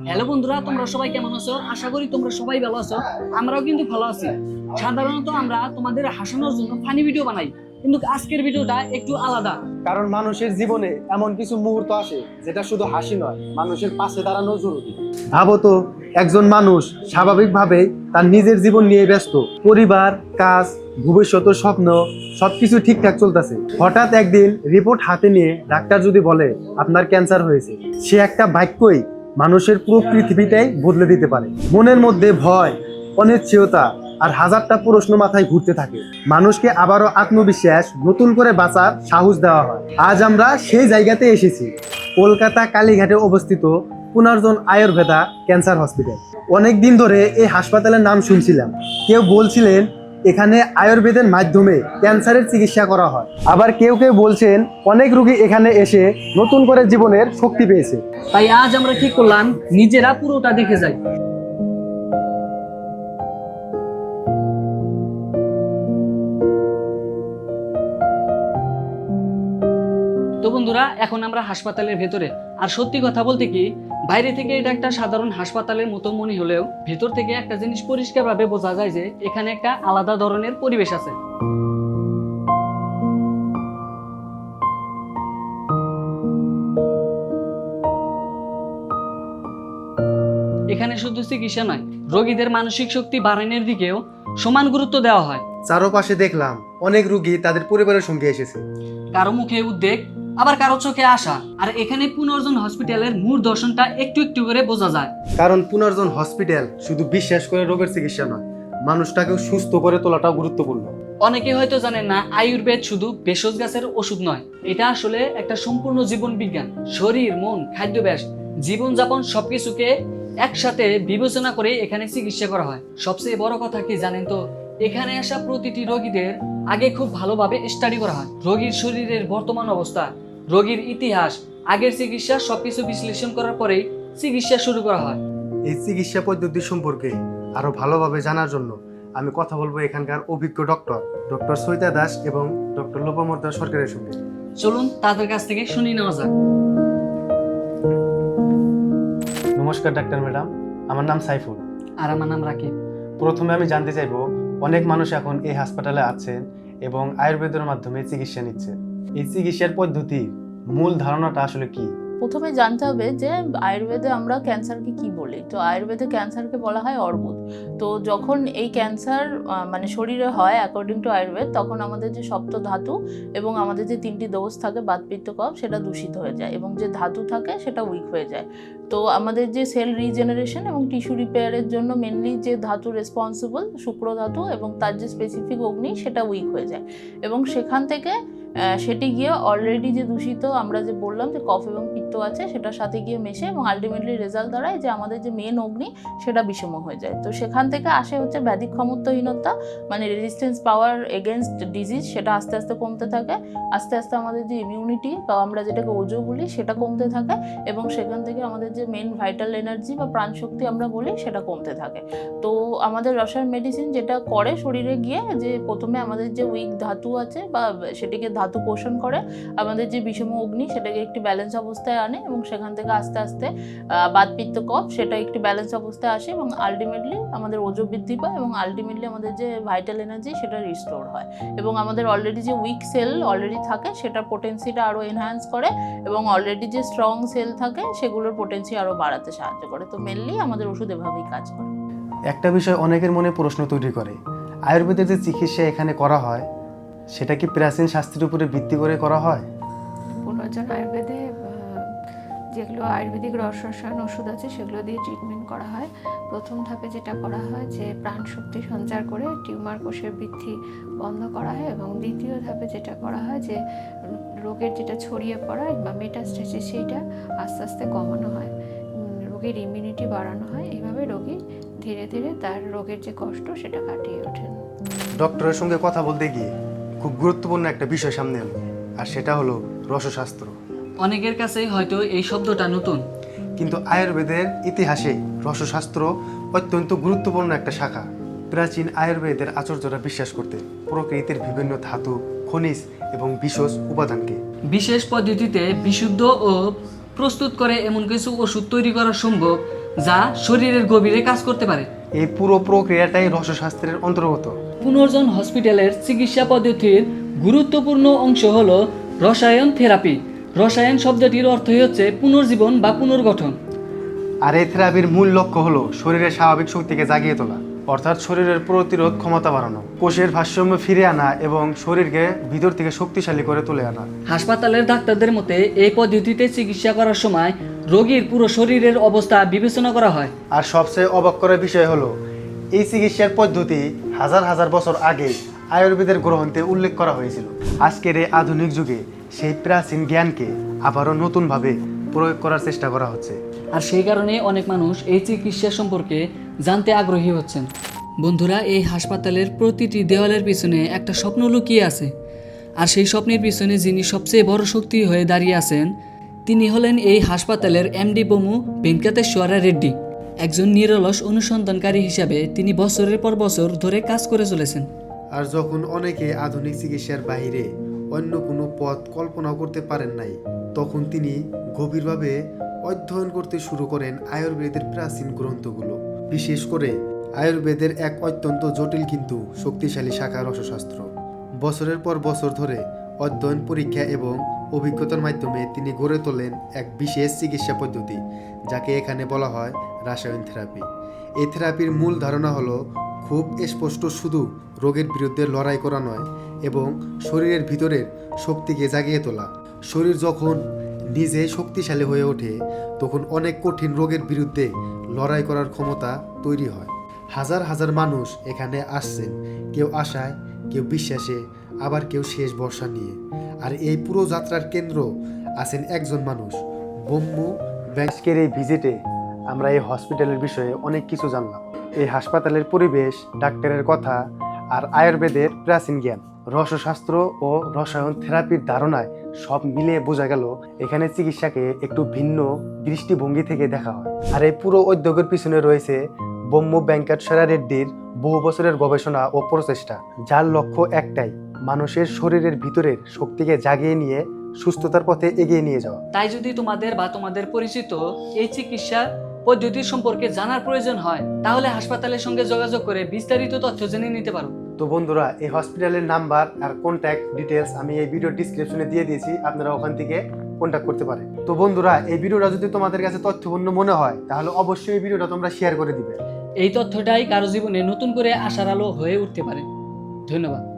Hello বন্ধুরা, তোমরা সবাই কেমন আছো? আশা করি তোমরা সবাই ভালো আছো। আমরাও কিন্তু ভালো আছি। সাধারণত আমরা তোমাদের হাসানোর জন্য ফানি ভিডিও বানাই, কিন্তু আজকের ভিডিওটা একটু আলাদা। কারণ মানুষের জীবনে এমন কিছু মুহূর্ত আসে যেটা শুধু হাসি নয়, মানুষের পাশে দাঁড়ানো জরুরি। ভাবো তো, একজন মানুষ স্বাভাবিকভাবেই তার নিজের জীবন নিয়ে ব্যস্ত, পরিবার, কাজ, ভবিষ্যৎ, স্বপ্ন সবকিছু ঠিকঠাক চলতেছে। হঠাৎ একদিন রিপোর্ট হাতে নিয়ে ডাক্তার যদি বলে আপনার ক্যান্সার হয়েছে, সে একটা বাক্যই মানুষের পুরো পৃথিবীটাই বদলে দিতে পারে। মনের মধ্যে ভয়, অনিশ্চয়তা আর হাজারটা প্রশ্ন মাথায় ঘুরতে থাকে। মানুষকে আবারও আত্মবিশ্বাস, নতুন করে বাঁচার সাহস দেওয়া হয়। আজ আমরা সেই জায়গাতে এসেছি, কলকাতা কালীঘাটে অবস্থিত পুনর্জন আয়ুর্বেদা ক্যান্সার হসপিটাল। অনেক দিন ধরে এই হাসপাতালের নাম শুনছিলাম। কেউ বলছিলেন এখানে আয়ুর্বেদের মাধ্যমে ক্যান্সারের চিকিৎসা করা হয়, আবার কেউ কেউ বলছেন অনেক রোগী এখানে এসে নতুন করে জীবনের শক্তি পেয়েছে। তাই আজ আমরা ঠিক করলাম নিজেরা পুরোটা দেখে যাই। তো বন্ধুরা, এখন আমরা হাসপাতালের ভেতরে। আর সত্যি কথা বলতে কি, বাইরে থেকে এটা একটা সাধারণ হাসপাতালের মতো মনে হলেও ভেতর থেকে একটা জিনিস পরিষ্কারভাবে বোঝা যায় যে এখানে একটা আলাদা ধরনের পরিবেশ আছে। এখানে শুধু চিকিৎসা নয়, রোগীদের মানসিক শক্তি বাড়ানোর দিকেও সমান গুরুত্ব দেওয়া হয়। চারপাশে দেখলাম অনেক রোগী তাদের পরিবারের সঙ্গে এসেছে। কারো মুখে উদ্বেগ, আবার কারো চোখে আশা। আর এখানে পুনর্জন হসপিটালের মূল দর্শনটা একটু একটু করে বোঝা যায়। কারণ পুনর্জন হসপিটাল শুধু বিশ্বাস করে রোগের চিকিৎসা নয়, মানুষটাকেও সুস্থ করে তোলাটাও গুরুত্বপূর্ণ। অনেকে হয়তো জানেন না, আয়ুর্বেদ শুধু ভেষজ গাছের ওষুধ নয়, এটা আসলে একটা সম্পূর্ণ জীবন বিজ্ঞান। শরীর, মন, খাদ্যাভ্যাস, জীবনযাপন সবকিছুকে একসাথে বিবেচনা করে এখানে চিকিৎসা করা হয়। সবচেয়ে বড় কথা কি জানেন তো, এখানে আসা প্রতিটি রোগীদের আগে খুব ভালোভাবে স্টাডি করা হয়। রোগীর শরীরের বর্তমান অবস্থা, রোগীর ইতিহাস, আগের চিকিৎসা সবকিছু বিশ্লেষণ করার পরেই চিকিৎসা শুরু করা হয়। এই চিকিৎসা পদ্ধতি সম্পর্কে আরো ভালোভাবে জানার জন্য আমি কথা বলবো এখানকার অভিজ্ঞ ডক্টর সৈতা দাস এবং ডক্টর লোপামর্দা সরকারের সঙ্গে। চলুন তাদের কাছ থেকে শুনে নেওয়া যাক। নমস্কার ডাক্তার ম্যাডাম, আমার নাম সাইফুল। আর আমার নাম রাকিব। প্রথমে আমি জানতে চাইবো, অনেক মানুষ এখন এই হাসপাতালে আছেন এবং আয়ুর্বেদের মাধ্যমে চিকিৎসা নিচ্ছে। এই চিকিৎসার পদ্ধতির মূল ধারণাটা আসলে কি? প্রথমে জানতে হবে যে আয়ুর্বেদে আমরা ক্যান্সারকে কি বলি। তো আয়ুর্বেদে ক্যান্সারকে বলা হয় অর্বুদ। তো যখন এই ক্যান্সার মানে শরীরে হয় অ্যাকর্ডিং টু আয়ুর্বেদ, তখন আমাদের যে সপ্ত ধাতু এবং আমাদের যে তিনটি দোষ থাকে বাত পিত্ত কফ, সেটা দূষিত হয়ে যায় এবং যে ধাতু থাকে সেটা উইক হয়ে যায়। তো আমাদের যে সেল রিজেনারেশন এবং টিস্যু রিপেয়ারের জন্য মেনলি যে ধাতু রেসপন্সিবল, শুক্র ধাতু, এবং তার যে স্পেসিফিক অগ্নি, সেটা উইক হয়ে যায় এবং সেখান থেকে সেটি গিয়ে অলরেডি যে দূষিত আমরা যে বললাম যে কফ এবং পিত্ত আছে, সেটার সাথে গিয়ে মেশে এবং আলটিমেটলি রেজাল্ট দাঁড়ায় যে আমাদের যে মেন অগ্নি সেটা বিষম হয়ে যায়। তো সেখান থেকে আসে হচ্ছে ব্যাধি ক্ষমতাহীনতা, মানে রেজিস্ট্যান্স পাওয়ার এগেনস্ট ডিজিজ, সেটা আস্তে আস্তে কমতে থাকে। আস্তে আস্তে আমাদের যে ইমিউনিটি বা আমরা যেটাকে ওজো বলি, সেটা কমতে থাকে এবং সেখান থেকে আমাদের যে মেন ভাইটাল এনার্জি বা প্রাণশক্তি আমরা বলি, সেটা কমতে থাকে। তো আমাদের রসায়ন মেডিসিন যেটা করে শরীরে গিয়ে, যে প্রথমে আমাদের যে উইক ধাতু আছে বা সেটিকে ধাতু পোষণ করে, আমাদের যে বিষম অগ্নি সেটাকে একটি ব্যালেন্স অবস্থায় আনে এবং সেখান থেকে আস্তে আস্তে বাত পিত্ত কফ সেটা একটি ব্যালেন্স অবস্থায় আসে এবং আলটিমেটলি আমাদের ওজো বৃদ্ধি পায় এবং আলটিমেটলি আমাদের যে ভাইটাল এনার্জি সেটা রিস্টোর হয় এবং আমাদের অলরেডি যে উইক সেল অলরেডি থাকে সেটার পোটেন্সিটা আরও এনহ্যান্স করে এবং অলরেডি যে স্ট্রং সেল থাকে সেগুলোর পোটেন্সি আরও বাড়াতে সাহায্য করে। তো মেনলি আমাদের ওষুধ এভাবেই কাজ করে। একটা বিষয় অনেকের মনে প্রশ্ন তৈরি করে, আয়ুর্বেদের যে চিকিৎসা এখানে করা হয় সেটা কি প্রাচীন শাস্ত্রের উপরে ভিত্তি করে করা হয়? পুনর্জন আয়ুর্বেদে যেগুলো আয়ুর্বেদিক রসায়ন ওষুধ আছে সেগুলো দিয়ে ট্রিটমেন্ট করা হয়। প্রথম ধাপে যেটা করা হয় যে প্রাণ শক্তি সঞ্চার করে টিউমার কোষের বৃদ্ধি বন্ধ করা হয় এবং দ্বিতীয় ধাপে যেটা করা হয় যে রোগের যেটা ছড়িয়ে পড়া বা মেটাস্টেসিস সেইটা আস্তে আস্তে কমানো হয়, রোগীর ইমিউনিটি বাড়ানো হয়। এইভাবে রোগী ধীরে ধীরে তার রোগের যে কষ্ট সেটা কাটিয়ে ওঠেন। ডক্টরের সঙ্গে কথা বলতে গিয়ে খুব গুরুত্বপূর্ণ একটা বিষয় সামনে এলো, আর সেটা হলো রসশাস্ত্র। অনেকের কাছে হয়তো এই শব্দটা নতুন, কিন্তু আয়ুর্বেদের ইতিহাসে রসশাস্ত্র অত্যন্ত গুরুত্বপূর্ণ একটা শাখা। প্রাচীন আয়ুর্বেদের আচার্যরা বিশ্বাস করতেন প্রকৃতির বিভিন্ন ধাতু, খনিজ এবং বিশেষ উপাদানকে বিশেষ পদ্ধতিতে বিশুদ্ধ ও প্রস্তুত করে এমন কিছু ওষুধ তৈরি করা সম্ভব যা শরীরের গভীরে কাজ করতে পারে। এই পুরো প্রক্রিয়াটাই রসশাস্ত্রের অন্তর্গত। পুনর্জন হসপিটালের চিকিৎসা পদ্ধতির গুরুত্বপূর্ণ অংশ হলো রসায়ন থেরাপি। রসায়ন শব্দটির অর্থই হচ্ছে পুনর্জীবন বা পুনর্গঠন। আর এই থেরাপির মূল লক্ষ্য হলো শরীরের স্বাভাবিক শক্তিকে জাগিয়ে তোলা, অর্থাৎ শরীরের প্রতিরোধ ক্ষমতা বাড়ানো, কোষের ভারসাম্য ফিরে আনা এবং শরীরকে ভিতর থেকে শক্তিশালী করে তুলে আনা। হাসপাতালের ডাক্তারদের মতে এই পদ্ধতিতে চিকিৎসা করার সময় রোগীর পুরো শরীরের অবস্থা বিবেচনা করা হয়। আর সবচেয়ে অবাক করার বিষয় হলো এই চিকিৎসার পদ্ধতি হাজার হাজার বছর আগে আয়ুর্বেদের গ্রন্থে উল্লেখ করা হয়েছিল। আজকের এই আধুনিক যুগে সেই প্রাচীন জ্ঞানকে আবারও নতুনভাবে প্রয়োগ করার চেষ্টা করা হচ্ছে। আর সেই কারণে অনেক মানুষ এই চিকিৎসা সম্পর্কে জানতে আগ্রহী হচ্ছেন। বন্ধুরা, এই হাসপাতালের প্রতিটি দেওয়ালের পিছনে একটা স্বপ্ন লুকিয়ে আছে। আর সেই স্বপ্নের পিছনে যিনি সবচেয়ে বড় শক্তি হয়ে দাঁড়িয়ে আছেন তিনি হলেন এই হাসপাতালের এমডি বমু ভেঙ্কটেশ্বর রেড্ডি। একজন নিরলস অনুসন্ধানকারী হিসাবে তিনি বছরের পর বছর ধরে কাজ করে চলেছেন। আর যখন অনেকে আধুনিক চিকিৎসার বাইরে অন্য কোনো পথ কল্পনাও করতে পারেন নাই, তখন তিনি গভীরভাবে অধ্যয়ন করতে শুরু করেন আয়ুর্বেদের প্রাচীন গ্রন্থগুলো, বিশেষ করে আয়ুর্বেদের এক অত্যন্ত জটিল কিন্তু শক্তিশালী শাখা রসশাস্ত্র। বছরের পর বছর ধরে অধ্যয়ন, পরীক্ষা এবং অভিজ্ঞতার মাধ্যমে তিনি গড়ে তোলেন এক বিশেষ চিকিৎসা পদ্ধতি, যাকে এখানে বলা হয় রাসায়ন থেরাপি। এই থেরাপির মূল ধারণা হলো খুব স্পষ্ট, শুধু রোগের বিরুদ্ধে লড়াই করা নয় এবং শরীরের ভিতরের শক্তিকে জাগিয়ে তোলা। শরীর যখন নিজে শক্তিশালী হয়ে ওঠে তখন অনেক কঠিন রোগের বিরুদ্ধে লড়াই করার ক্ষমতা তৈরি হয়। হাজার হাজার মানুষ এখানে আসছেন, কেউ আশায়, কেউ বিশ্বাসে, আবার কেউ শেষ ভরসা নিয়ে। আর এই পুরো যাত্রার কেন্দ্র আছেন একজন মানুষ, বম্মু। আজকের এই ভিজিটে আমরা এই হসপিটালের বিষয়ে অনেক কিছু জানলাম। এই হাসপাতালের পরিবেশ, ডাক্তারের কথা আর আয়ুর্বেদের প্রাচীন জ্ঞান, রসশাস্ত্র ও রসায়ন থেরাপির ধারণায় সব মিলিয়ে বোঝা গেল এখানে চিকিৎসাকে একটু ভিন্ন দৃষ্টিভঙ্গি থেকে দেখা হয়। আর এই পুরো উদ্যোগের পিছনে রয়েছে বম্মু ভেঙ্কটেশ্বর রেড্ডির বহু বছরের গবেষণা ও প্রচেষ্টা, যার লক্ষ্য একটাই, মানুষের শরীরের ভিতরের শক্তিকে জাগিয়ে নিয়ে সুস্থতার পথে এগিয়ে নিয়ে যাওয়া। তাই যদি তোমাদের বা তোমাদের পরিচিত এই চিকিৎসা পদ্ধতির সম্পর্কে জানার প্রয়োজন হয় তাহলে হাসপাতালের সঙ্গে যোগাযোগ করে বিস্তারিত তথ্য জেনে নিতে পারো। তো বন্ধুরা, এই হসপিটালের নাম্বার আর কন্ট্যাক্ট ডিটেলস আমি এই ভিডিও ডিসক্রিপশনে দিয়ে দিয়েছি, আপনারা ওখান থেকে কন্ট্যাক্ট করতে পারেন। তো বন্ধুরা, এই ভিডিওটা যদি তোমাদের কাছে তথ্যপূর্ণ মনে হয় তাহলে অবশ্যই এই ভিডিওটা তোমরা শেয়ার করে দিবে। এই তথ্যটাই কারো জীবনে নতুন করে আশার আলো হয়ে উঠতে পারে। ধন্যবাদ।